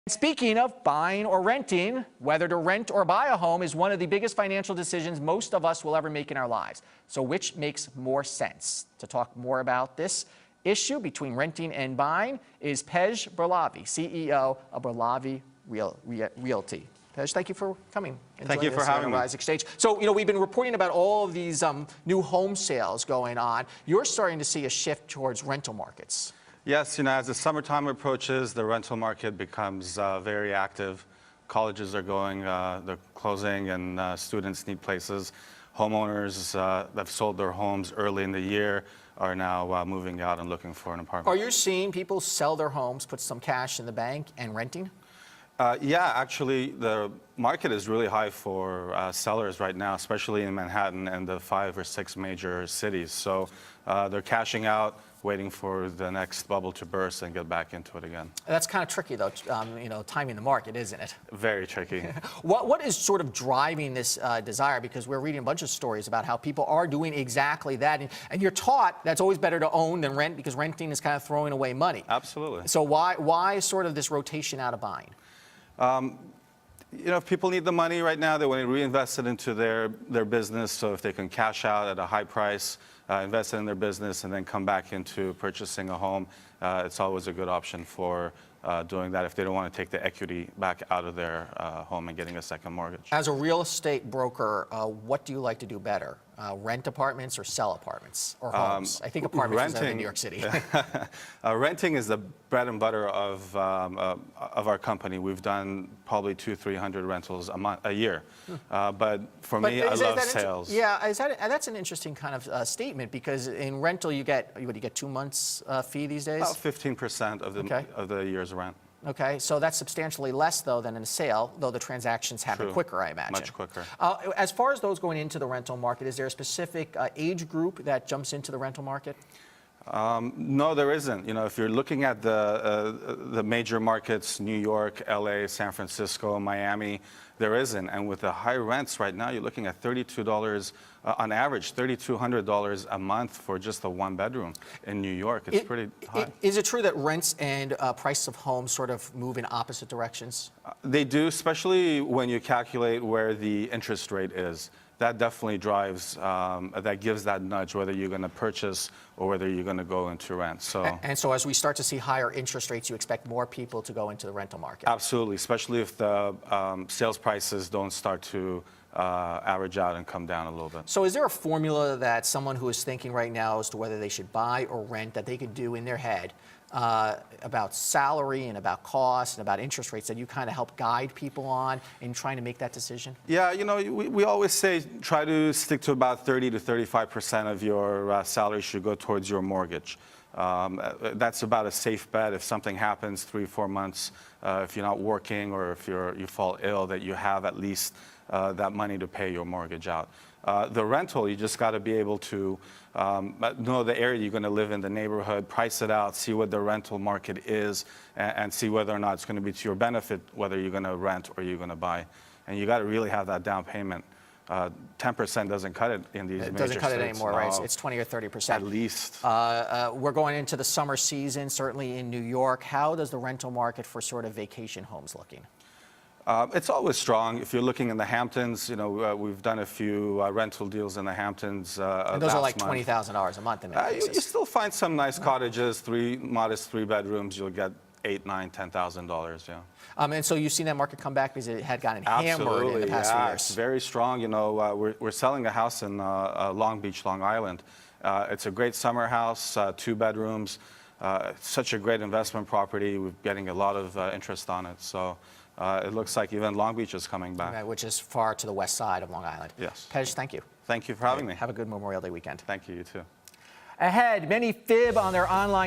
Speaking of buying or renting, whether to rent or buy a home is one of the biggest financial decisions most of us will ever make in our lives. So which makes more sense? To talk more about this issue between renting and buying is Pej Barlavi, CEO of Barlavi Realty. Pej, thank you for coming. Thank you for having me. Exchange. So, we've been reporting about all of these new home sales going on. You're starting to see a shift towards rental markets. Yes, as the summertime approaches, the rental market becomes very active. Colleges are they're closing, and students need places. Homeowners that have sold their homes early in the year are now moving out and looking for an apartment. Are you seeing people sell their homes, put some cash in the bank, and renting? Yeah, actually, the market is really high for sellers right now, especially in Manhattan and the 5 or 6 major cities. So they're cashing out, waiting for the next bubble to burst and get back into it again. That's kind of tricky, though, timing the market, isn't it? Very tricky. What is sort of driving this desire? Because we're reading a bunch of stories about how people are doing exactly that. And you're taught that's always better to own than rent because renting is kind of throwing away money. Absolutely. So why sort of this rotation out of buying? If people need the money right now, they want to reinvest it into their business. So if they can cash out at a high price, invest it in their business, and then come back into purchasing a home, it's always a good option for doing that if they don't want to take the equity back out of their home and getting a second mortgage. As a real estate broker, what do you like to do better? Rent apartments or sell apartments or homes? I think apartments is in New York City. Renting is the bread and butter of our company. We've done probably 200-300 rentals a year. But for me, I love sales. Yeah, that's an interesting kind of statement because in rental you get 2 months fee these days. About 15% of the year's rent. Okay, so that's substantially less, though, than in a sale, though the transactions happen quicker, I imagine. Much quicker. As far as those going into the rental market, is there a specific age group that jumps into the rental market? No, there isn't. If you're looking at the major markets, New York, LA, San Francisco, Miami, there isn't. And with the high rents right now, you're looking at $32, on average, $3,200 a month for just a 1-bedroom in New York. It's pretty high. Is it true that rents and price of homes sort of move in opposite directions? They do, especially when you calculate where the interest rate is. That definitely drives, that gives that nudge, whether you're going to purchase or whether you're going to go into rent. And so as we start to see higher interest rates, you expect more people to go into the rental market? Absolutely, especially if the sales prices don't start to average out and come down a little bit. So is there a formula that someone who is thinking right now as to whether they should buy or rent that they could do in their head about salary and about cost and about interest rates that you kind of help guide people on in trying to make that decision? Yeah, we always say try to stick to about 30 to 35% of your salary should go towards your mortgage. That's about a safe bet. If something happens 3-4 months, if you're not working or if you fall ill, that you have at least that money to pay your mortgage out. The rental, you just got to be able to know the area you're going to live in, the neighborhood, price it out, see what the rental market is, and see whether or not it's going to be to your benefit, whether you're going to rent or you're going to buy. And you got to really have that down payment. 10% doesn't cut it in these major states. It doesn't cut it anymore, right? It's 20 or 30%. At least. We're going into the summer season, certainly in New York. How does the rental market for sort of vacation homes looking? It's always strong. If you're looking in the Hamptons, we've done a few rental deals in the Hamptons. And those are like $20,000 a month in many cases. You still find some nice cottages, modest 3-bedrooms. You'll get $8,000, $9,000, $10,000. Yeah. And so you've seen that market come back because it had gotten hammered in the past few years. It's very strong. We're selling a house in Long Beach, Long Island. It's a great summer house, 2 bedrooms. Such a great investment property. We're getting a lot of interest on it. So it looks like even Long Beach is coming back. Okay, which is far to the west side of Long Island. Yes. Pej, thank you. Thank you for having me. Have a good Memorial Day weekend. Thank you, you too. Ahead, many fib on their online